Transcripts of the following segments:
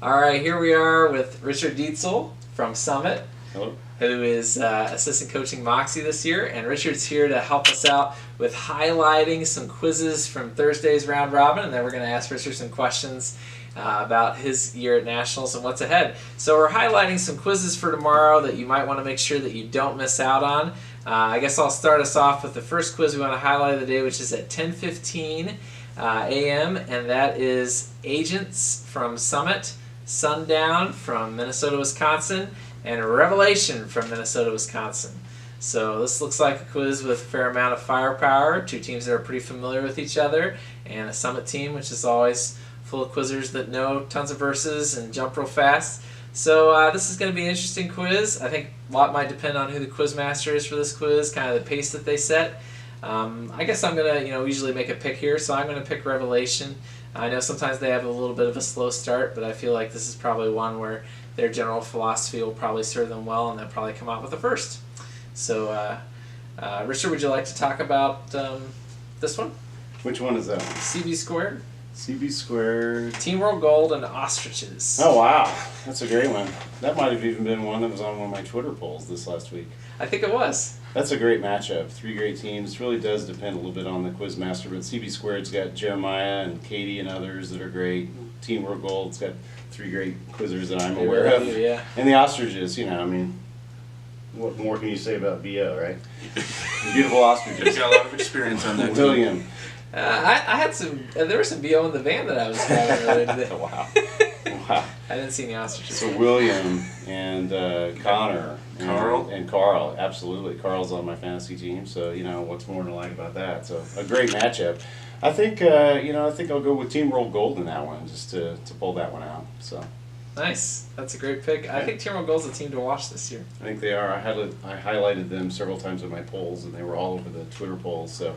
All right, here we are with Richard Dietzel from Summit, Hello. who is assistant coaching Moxie this year. And Richard's here to help us out with highlighting some quizzes from Thursday's round robin, and then we're going to ask Richard some questions about his year at Nationals and what's ahead. So we're highlighting some quizzes for tomorrow that you might want to make sure that you don't miss out on. I guess I'll start us off with the first quiz we want to highlight of the day, which is at 10:15 a.m., and that is Agents from Summit, Sundown from Minnesota, Wisconsin, and Revelation from Minnesota, Wisconsin. So this looks like a quiz with a fair amount of firepower, two teams that are pretty familiar with each other, and a Summit team, which is always full of quizzers that know tons of verses and jump real fast. So this is going to be an interesting quiz. I think a lot might depend on who the quiz master is for this quiz, kind of the pace that they set. I guess I'm going to usually make a pick here, so I'm going to pick Revelation. I know sometimes they have a little bit of a slow start, but I feel like this is probably one where their general philosophy will probably serve them well, and they'll probably come out with the first. So, Richard, would you like to talk about this one? Which one is that? CB squared. CB squared. Team World Gold and Ostriches. Oh, wow. That's a great one. That might have even been one that was on one of my Twitter polls this last week. I think it was. That's a great matchup. Three great teams. It really does depend a little bit on the quiz master, but CB squared's got Jeremiah and Katie and others that are great. Team World Gold's got three great quizzers that I'm aware of. Yeah. And the Ostriches, what more can you say about BO, right? Beautiful Ostriches. He's got a lot of experience on that. William. I had some. There was some BO in the van that I was driving earlier today. Wow. Wow. I didn't see any ostriches. So William and Connor and Carl, absolutely. Carl's on my fantasy team, so what's more to like about that? So a great matchup. I think I think I'll go with Team World Gold in that one, just to pull that one out. So nice. That's a great pick. I think Team World Gold's a team to watch this year. I think they are. I highlighted them several times in my polls, and they were all over the Twitter polls. So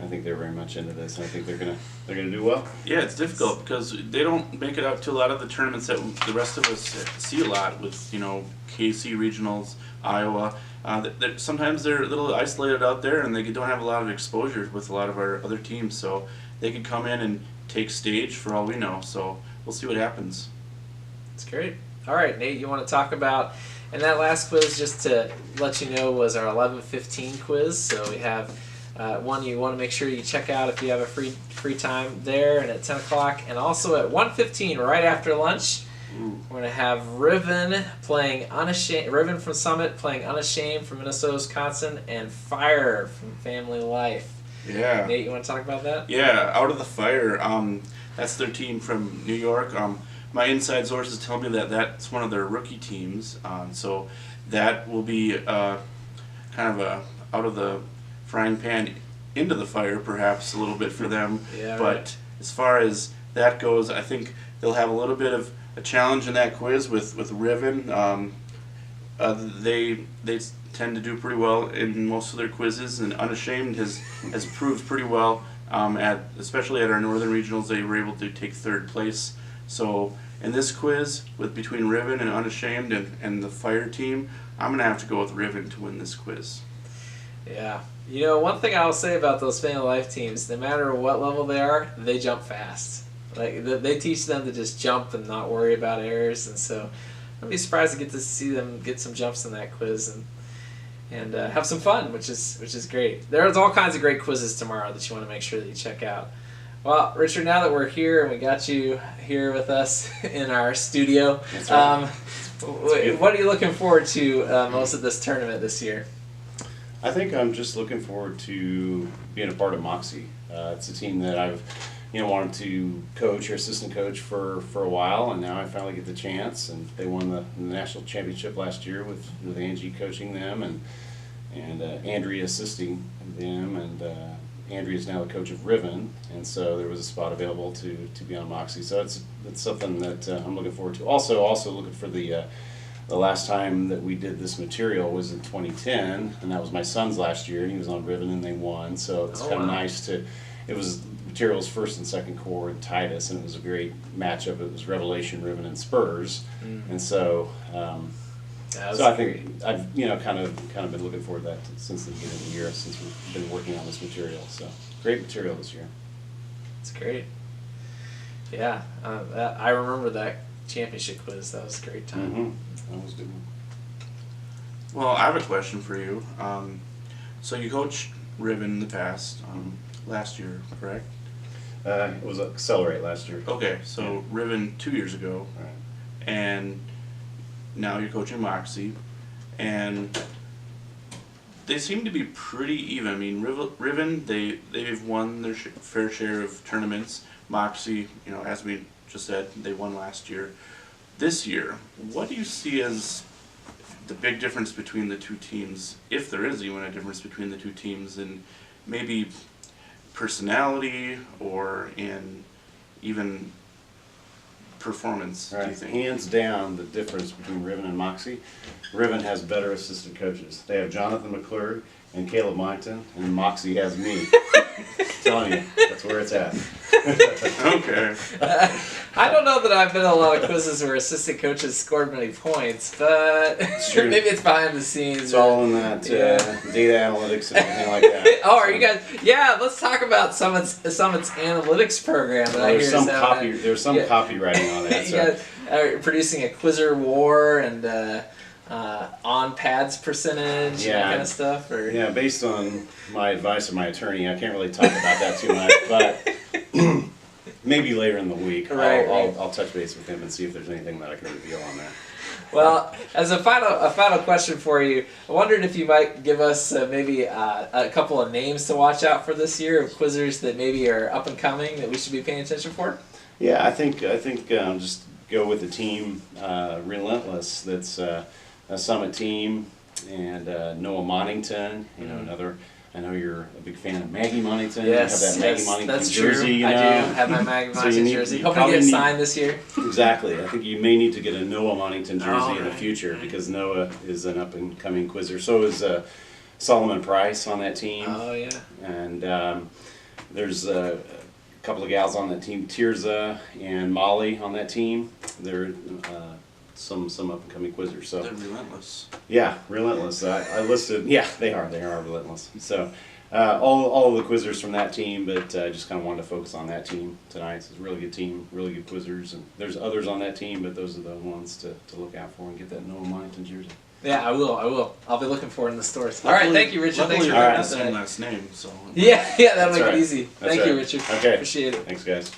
I think they're very much into this, and I think they're gonna do well. Yeah, it's difficult because they don't make it out to a lot of the tournaments that the rest of us see a lot with KC regionals, Iowa. Sometimes they're a little isolated out there, and they don't have a lot of exposure with a lot of our other teams. So they could come in and take stage for all we know. So we'll see what happens. That's great. All right, Nate, you want to talk about, and that last quiz, just to let you know, was our 11:15 quiz. So we have one you want to make sure you check out if you have a free time there, and at 10 o'clock, and also at 1:15 right after lunch. We're going to have Riven playing Unashamed. Riven from Summit playing Unashamed from Minnesota, Wisconsin, and Fire from Family Life. Yeah. Nate, you want to talk about that? Yeah, Out of the Fire. That's their team from New York. My inside sources tell me that that's one of their rookie teams. So that will be kind of a out of the frying pan into the fire, perhaps a little bit for them. Yeah, but right. As far as that goes, I think they'll have a little bit of a challenge in that quiz with Riven. They tend to do pretty well in most of their quizzes, and Unashamed has proved pretty well especially at our Northern Regionals. They were able to take third place. So in this quiz, between Riven and Unashamed and the Fire team, I'm going to have to go with Riven to win this quiz. Yeah. One thing I'll say about those Family Life teams, no matter what level they are, they jump fast. Like, they teach them to just jump and not worry about errors, and so I'd be surprised to get to see them get some jumps in that quiz and have some fun, which is great. There's all kinds of great quizzes tomorrow that you want to make sure that you check out. Well, Richard, now that we're here and we got you here with us in our studio, That's right. What are you looking forward to most of this tournament this year? I think I'm just looking forward to being a part of Moxie. It's a team that I've wanted to coach or assistant coach for a while, and now I finally get the chance. And they won the national championship last year with Angie coaching them and Andrea assisting them, and Andrea is now the coach of Riven, and so there was a spot available to be on Moxie. So it's something that I'm looking forward to. Also looking for the last time that we did this material was in 2010, and that was my son's last year, and he was on Riven and they won. So it's kind of nice to. It was materials first and second core in Titus, and it was a great matchup. It was Revelation, Riven, and Spurs, and so. I think I've kind of been looking forward to that since the beginning of the year, since we've been working on this material. So great material this year. It's great. Yeah, I remember that championship quiz. That was a great time. That was a good one. Well, I have a question for you. So you coached Riven in the past, last year, correct? It was Accelerate last year. Okay, so Yeah. Riven 2 years ago, Right. and now you're coaching Moxie, and they seem to be pretty even. I mean, Riven, they've won their fair share of tournaments. Moxie, you know, as we just said, they won last year. This year, what do you see as the big difference between the two teams, if there is even a difference between the two teams, and maybe personality or in even performance, do you think? Hands down, the difference between Riven and Moxie, Riven has better assistant coaches. They have Jonathan McClure and Caleb Monckton, and Moxie has me. I'm telling you, that's where it's at. Okay. I don't know that I've been in a lot of quizzes where assistant coaches scored many points, but true. maybe it's behind the scenes. It's all in that data analytics and everything like that. Oh, are you guys? Yeah, let's talk about Summit's analytics program. That I hear is having There's some copywriting on that. You So. guys are producing a quizzer war and on pads percentage and that kind of stuff, or Yeah, based on my advice of my attorney, I can't really talk about that too much, but maybe later in the week, Right. I'll touch base with him and see if there's anything that I can reveal on that. Well, as a final question for you, I wondered if you might give us maybe a couple of names to watch out for this year of quizzers that maybe are up and coming that we should be paying attention for. Yeah, I think just go with the team Relentless. That's a Summit team, and Noah Monington. You know, another. I know you're a big fan of Maggie Monington. Yes, you have that Maggie Monington that's jersey. true. You know? I do have my Maggie So Monington you jersey. you Hoping to probably get it need- signed this year. Exactly. I think you may need to get a Noah Monington jersey in the right. future because Noah is an up and coming quizzer. So is Solomon Price on that team. Oh yeah. And there's a couple of gals on that team, Tirza and Molly on that team. They're some up and coming quizzers. So They're relentless. yeah, Relentless. I listed. Yeah, they are relentless. So all of the quizzers from that team, but I just kind of wanted to focus on that team tonight. It's a really good team, really good quizzers, and there's others on that team, but those are the ones to look out for and get that Noah Monington jersey. Yeah, I will. I'll be looking for it in the stores. All right, thank you, Richard. Luckily, Thanks for you're having not us the same tonight. last name, so. Yeah, that'll That's make right. it easy. That's Thank you, right. Richard. Okay. Appreciate it. Thanks, guys.